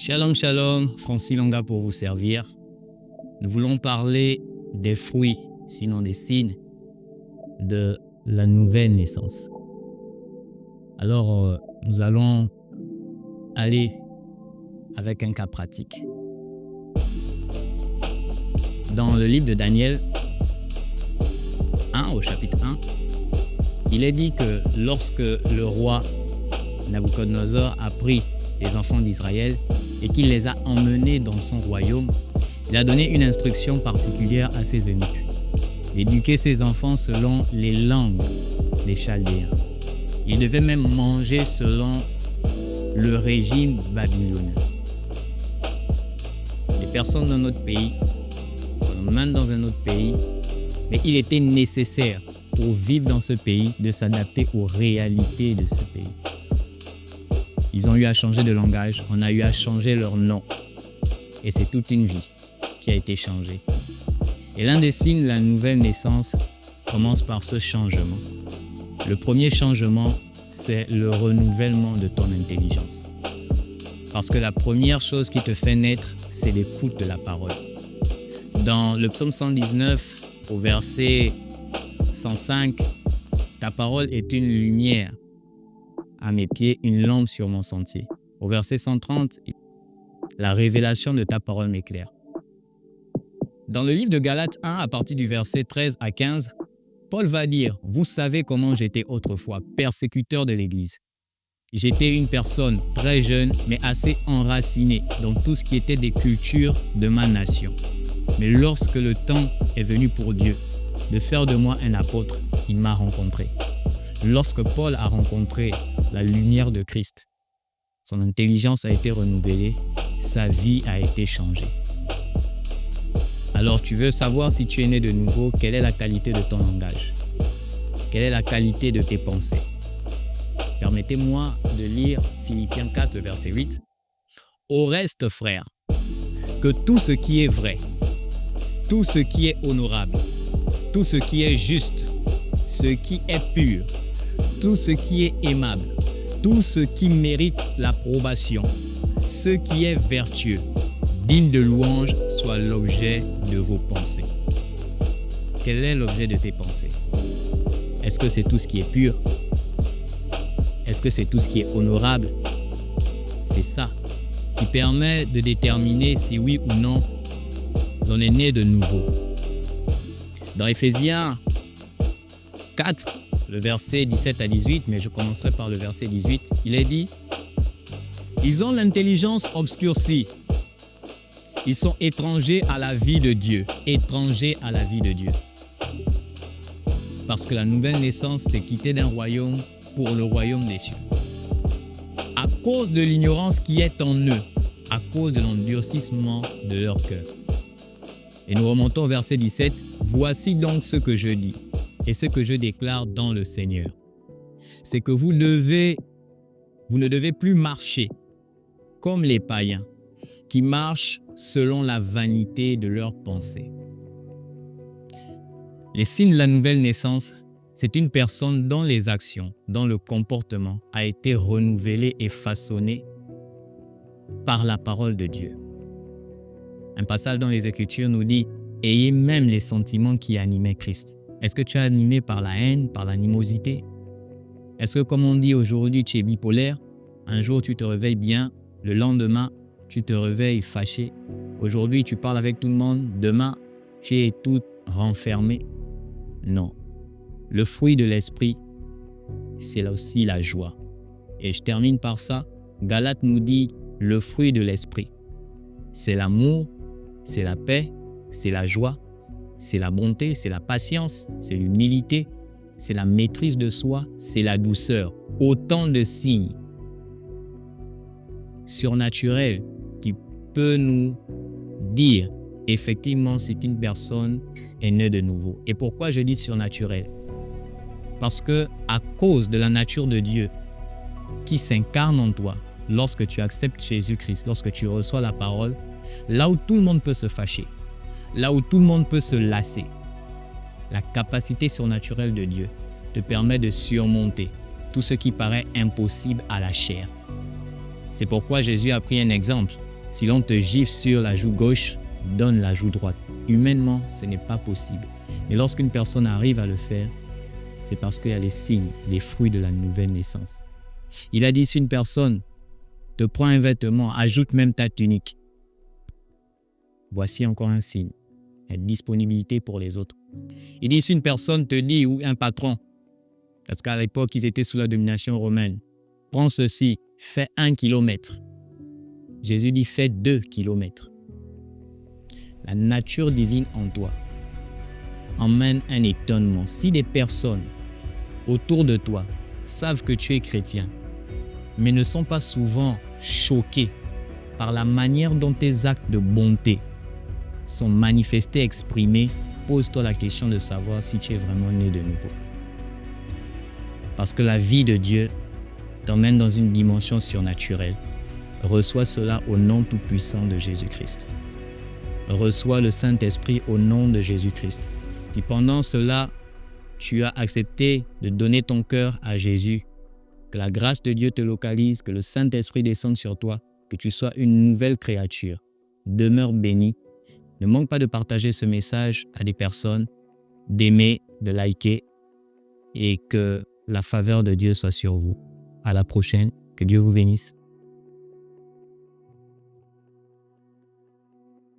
Shalom, shalom, Francis Longa pour vous servir. Nous voulons parler des fruits, sinon des signes, de la nouvelle naissance. Alors, nous allons aller avec un cas pratique. Dans le livre de Daniel 1, au chapitre 1, il est dit que lorsque le roi Nabuchodonosor a pris les enfants d'Israël et qu'il les a emmenés dans son royaume, il a donné une instruction particulière à ses eunuques, d'éduquer ses enfants selon les langues des Chaldéens. Ils devaient même manger selon le régime babylonien. Les personnes dans notre pays, on emmène dans un autre pays, mais il était nécessaire pour vivre dans ce pays de s'adapter aux réalités de ce pays. Ils ont eu à changer de langage, on a eu à changer leur nom. Et c'est toute une vie qui a été changée. Et l'un des signes de la nouvelle naissance commence par ce changement. Le premier changement, c'est le renouvellement de ton intelligence. Parce que la première chose qui te fait naître, c'est l'écoute de la parole. Dans le psaume 119, au verset 105, ta parole est une lumière à mes pieds, une lampe sur mon sentier. Au verset 130, la révélation de ta parole m'éclaire. Dans le livre de Galates 1, à partir du verset 13 à 15, Paul va dire « Vous savez comment j'étais autrefois, persécuteur de l'Église. J'étais une personne très jeune, mais assez enracinée dans tout ce qui était des cultures de ma nation. Mais lorsque le temps est venu pour Dieu de faire de moi un apôtre, il m'a rencontré. » Lorsque Paul a rencontré la lumière de Christ, son intelligence a été renouvelée, sa vie a été changée. Alors tu veux savoir si tu es né de nouveau, quelle est la qualité de ton langage? Quelle est la qualité de tes pensées? Permettez-moi de lire Philippiens 4, le verset 8. « Au reste, frères, que tout ce qui est vrai, tout ce qui est honorable, tout ce qui est juste, ce qui est pur, tout ce qui est aimable, tout ce qui mérite l'approbation, ce qui est vertueux, digne de louange, soit l'objet de vos pensées. » Quel est l'objet de tes pensées? Est-ce que c'est tout ce qui est pur? Est-ce que c'est tout ce qui est honorable? C'est ça qui permet de déterminer si oui ou non on est né de nouveau. Dans Éphésiens 4, le verset 17 à 18, mais je commencerai par le verset 18, il est dit « Ils ont l'intelligence obscurcie. Ils sont étrangers à la vie de Dieu. » Étrangers à la vie de Dieu. Parce que la nouvelle naissance, c'est quitter d'un royaume pour le royaume des cieux. À cause de l'ignorance qui est en eux, à cause de l'endurcissement de leur cœur. Et nous remontons au verset 17. « Voici donc ce que je dis. Et ce que je déclare dans le Seigneur, c'est que vous ne devez plus marcher comme les païens qui marchent selon la vanité de leurs pensées. » Les signes de la nouvelle naissance, c'est une personne dont les actions, dont le comportement a été renouvelé et façonné par la parole de Dieu. Un passage dans les Écritures nous dit « Ayez même les sentiments qui animaient Christ. » Est-ce que tu es animé par la haine, par l'animosité? Est-ce que, comme on dit aujourd'hui, tu es bipolaire? Un jour, tu te réveilles bien, le lendemain, tu te réveilles fâché. Aujourd'hui, tu parles avec tout le monde, demain, tu es tout renfermé. Non. Le fruit de l'esprit, c'est là aussi la joie. Et je termine par ça. Galates nous dit le fruit de l'esprit. C'est l'amour, c'est la paix, c'est la joie. C'est la bonté, c'est la patience, c'est l'humilité, c'est la maîtrise de soi, c'est la douceur. Autant de signes surnaturels qui peuvent nous dire effectivement si une personne est née de nouveau. Et pourquoi je dis surnaturel? Parce que à cause de la nature de Dieu qui s'incarne en toi, lorsque tu acceptes Jésus-Christ, lorsque tu reçois la parole, là où tout le monde peut se fâcher, là où tout le monde peut se lasser, la capacité surnaturelle de Dieu te permet de surmonter tout ce qui paraît impossible à la chair. C'est pourquoi Jésus a pris un exemple. Si l'on te gifle sur la joue gauche, donne la joue droite. Humainement, ce n'est pas possible. Mais lorsqu'une personne arrive à le faire, c'est parce qu'il y a les signes, les fruits de la nouvelle naissance. Il a dit, si une personne te prend un vêtement, ajoute même ta tunique. Voici encore un signe, une disponibilité pour les autres. Il dit, si une personne te dit, ou un patron, parce qu'à l'époque, ils étaient sous la domination romaine, prends ceci, fais 1 kilomètre. Jésus dit, fais 2 kilomètres. La nature divine en toi emmène un étonnement. Si des personnes autour de toi savent que tu es chrétien, mais ne sont pas souvent choquées par la manière dont tes actes de bonté sont manifestés, exprimés, pose-toi la question de savoir si tu es vraiment né de nouveau. Parce que la vie de Dieu t'emmène dans une dimension surnaturelle. Reçois cela au nom tout-puissant de Jésus-Christ. Reçois le Saint-Esprit au nom de Jésus-Christ. Si pendant cela, tu as accepté de donner ton cœur à Jésus, que la grâce de Dieu te localise, que le Saint-Esprit descende sur toi, que tu sois une nouvelle créature. Demeure béni. Ne manque pas de partager ce message à des personnes, d'aimer, de liker et que la faveur de Dieu soit sur vous. À la prochaine. Que Dieu vous bénisse.